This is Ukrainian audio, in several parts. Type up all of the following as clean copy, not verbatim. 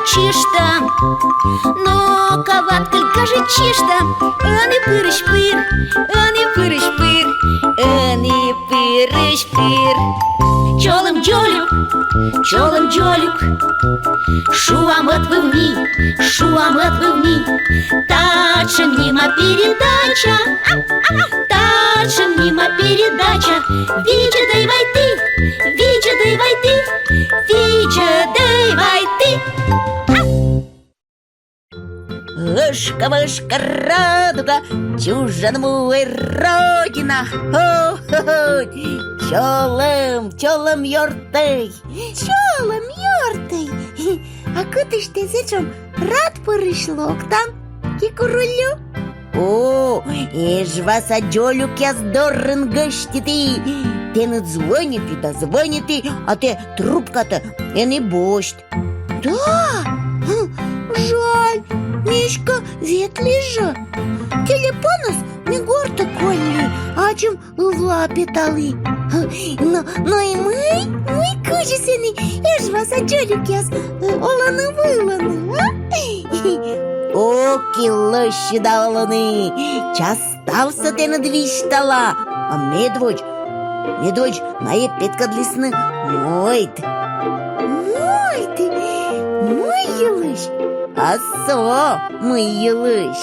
чишта, но каваткаль каже чишта, ани пырыш-пыр, ани пырыш-пыр, ани пырыш-пыр. Чолым-джолюк, чолым-джолюк, шуам отбывни, дальше мимо передача, дальше мимо передача. Виджи дай вай ты, виджи дай вай ты, виджи дай вай ты. Вышка-вышка, радуга, чужан мой родина. Хо-хо-хо. Чолом йортей. Чолом йортей. А куди ж ти зичом рад перейшлок там, кікурулю? О, ж вас аджолюк я здорен гыштити. Те не дзвоніти, а те трубка-то і не бощт. Да? Жаль, Мишка ветлежа. Телефонос не горто колли, а чем в лапе талы. Но и мы кучесены, я ж вас аджолюк яс оланы-выланы, О, кілощі да олани, час стався ти на дві штала, а медводь має підкадлісни мойт. Мой елыш. А со, мой елыш.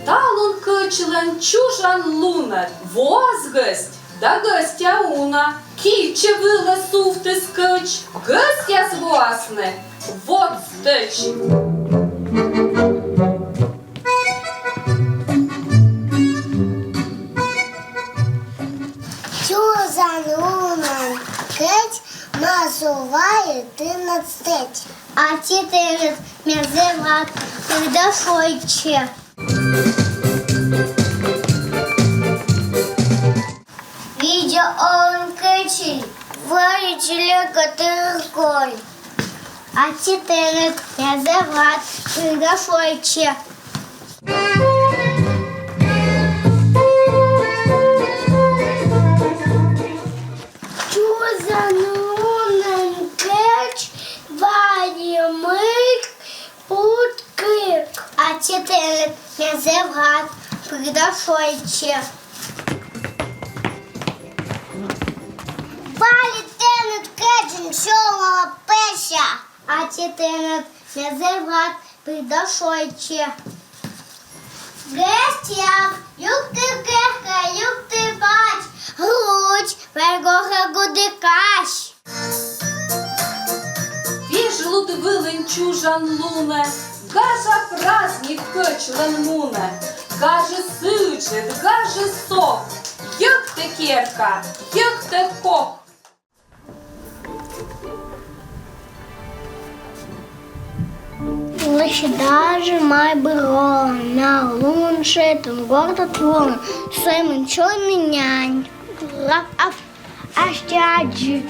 Талун кычлен чужан лунер, воз гысть, да гостя уна. Киче вила суфты скыч, гостя звасны, вот стыч. Чужан лунер, кеть называет ты надстеть. А теперь мезеват, когда шойче. Видя он качель, варичили катыркой. А теперь мезеват, когда шойче. А теперь мезеват, придошойче. Валитенет кеджин шолала пеша. А теперь мезеват, придошойче. Гестя, юк ты бач, грудь, вергоха гудикаш. Вижу ты вылын чужан луне, гажа праздник кычлен муне, гаже сычет, гаже сок, як ты керка, як ты кок. Лише даже май бро на лунше, там гордо твон, Саймон чорний нянь. Аф, аж тяджі,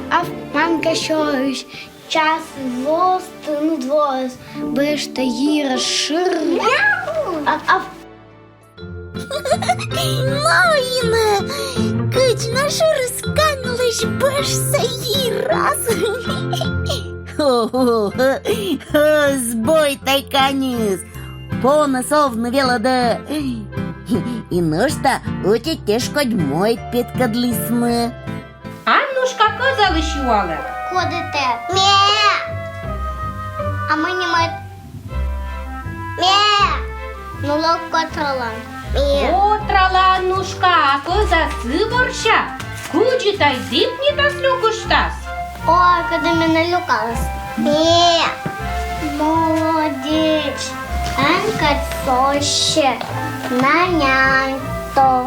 аф, мамка щось, час востин двоз, биш та їра шир. Аф. Моїна, кич на шир сканулиш, биш саї раз. Сбой тайканис, понесов навела да. І ношта оті тяжко дьмой підкадлісми. Аннушка коза лишувала. Ходите. Мє. А ми не мать. Мє. Ну локо тралан. Мє. О, трала Аннушка, а коза сиборща, куджі та й зіпні та слюкуштас. Ой, коли мене люкалась. Мє. Молодець. Анка соще. Нанянь то.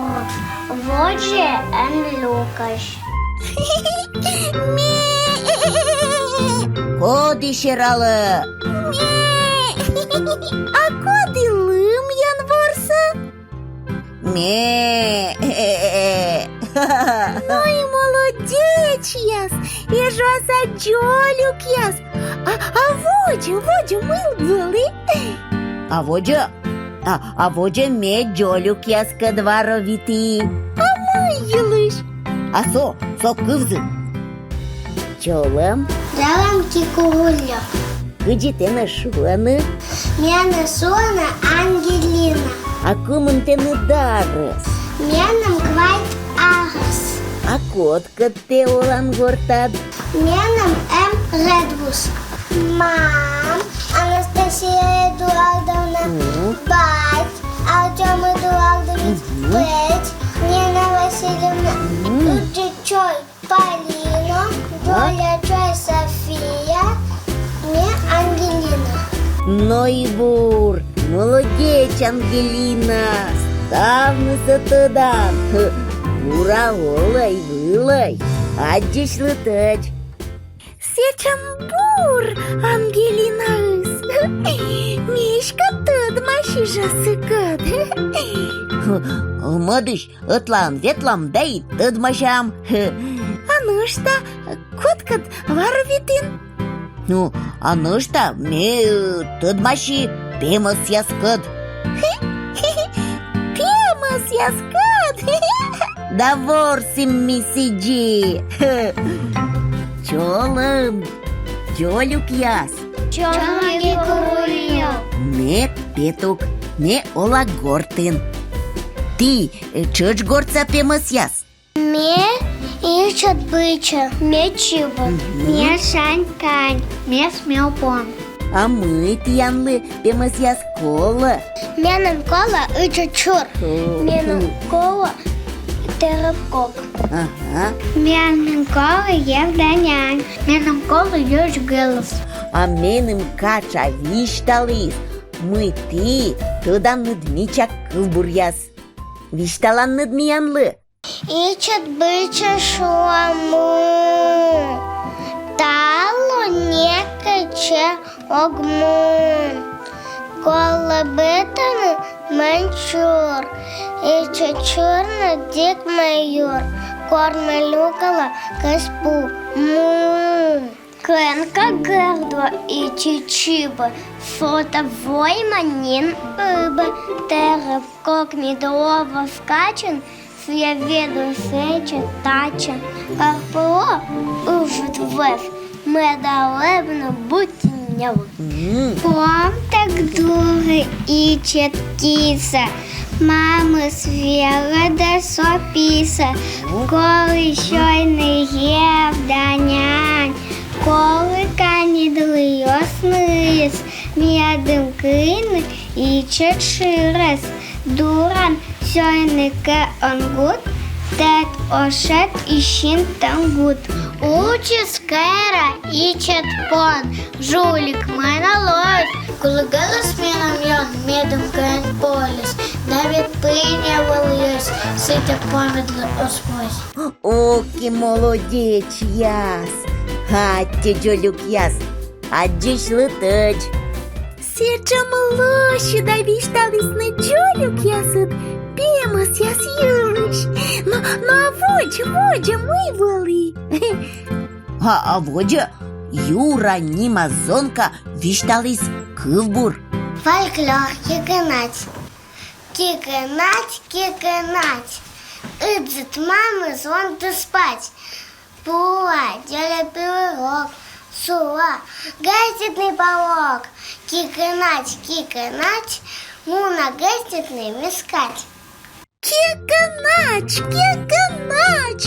Воджі ен люкаш. Коди щирала. А коди лим ян ворса? Ой, молодець яс. Я ж вас аджолюк яс. А Водю мил були. А Водя меджолюк яска дворовіти. Ой, лиш. А со кивзи. Чолом. Далам кікуля. Ходите шона? Мене сона Ангеліна. А кумын тены дарыс? Менем квайт Агас. А котка те олан гортад? Менем Редвус. Мам, Анастасия Эдуардовна. Бать, Артем Эдуардович. Петь, Нина Васильевна. Тут Чой Полина. Доля Чой София. Мне Ангелина. Нойбур, молодець, Ангеліна, ставнися туди. Ура, олай, вилай, а дісь летать. Сечамбур, Ангеліна, мішка тут машіжа сикат. Мадыш, ытлам, ветлам, дай тут машам. А ну что, коткат варвитин? Ну, а ну что, мне тут маши пемас яскат. Пемас яскат? Да ворсим ми сиджи. Чолым, чолюк яс. Чонги курю. Не петук, не олагортин. Ты чыч горца пемас яс? Ме ищет быча, ме чиба, ме шань-кань, ме смелпон. А мы тянлы пемас яс кола. Менем кола ищет чур, менем кола терапкок. Ага. Менем кола Евданян, менем кола Юж Гелос. А меным кача вишталис. Мы ты тыдан ныдмичак кылбуряс. Вишталан ныдмиянлы. Ищет быча шуаму, талу некаче огмун. Кола бетаны манчур, ищет чурна дик майор, корма люкала каспу му. Кенка гердва и чичиба, фото войманин ыбы, терев кок медово скачен, я веду сече, таче, карпо ужит вев, медалебно бутінняв. Пом так дури і четкіса, мами свіра да сопіса, коли щойний євданянь, коли канідли яснис, м'ядим кини і чечирес, дуран сьойнике онгут, тет ошет і щін тангут. Учи скера і четпон, жулік мене лось, коли гелес мінам йон, медом кен поліс, навіть пиня вольюсь, сите помідли оспось. Оки молодець яс. Гатя джолюк яс. А дісь летать. Сечам лощі да вишталис на джолюк ясит. Пемас яс юриш. Ну а водя мы вали. А водя Юра нима зонка вишталис кылбур. Фольклор кикенать. Кикенать, кикенать. Идзит мамы зонты спать. Пуа, деля пирог. Суа, газетный полог. Кикенать, кикенать. Муна газетный мискать. Кеканач, кеканач.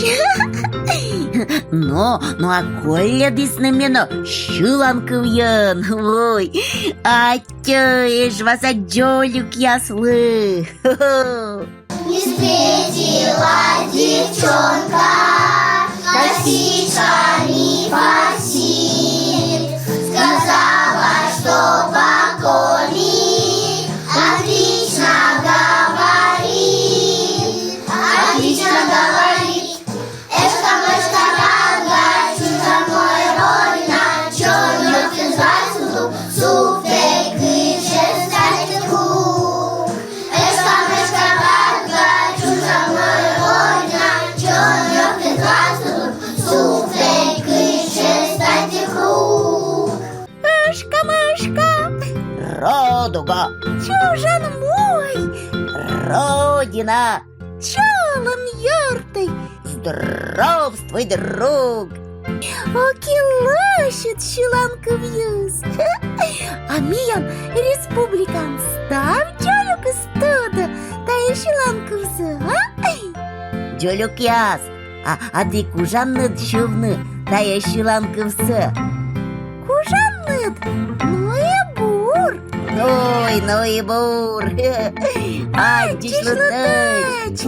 Ну а коля дис на мено щуланкывьян. Ой, атя, эш вас аджолюк яслы. Не встретила девчонка косичками фасит. Сказала, что покойник отлично говорит. Отлично говорит. Эшка, мышка, рага, чужа мой родина, чернёк из гасу, суфей, кыше, статику. Эшка, мышка, рага, чужа мой родина, чернёк из гасу, суфей, кыше, статику. Мышка, радуга, чужан мой, родина, челом яртой. Здравствуй, друг. Окілощить шиланков юз. А міян республікан став джолюк студа, та й шиланков сы, Джолюк яз, а ти кужанныт шувны, та й шиланков сы. Кужанныт, ну и бур. Ну и бур. А дишлутыч.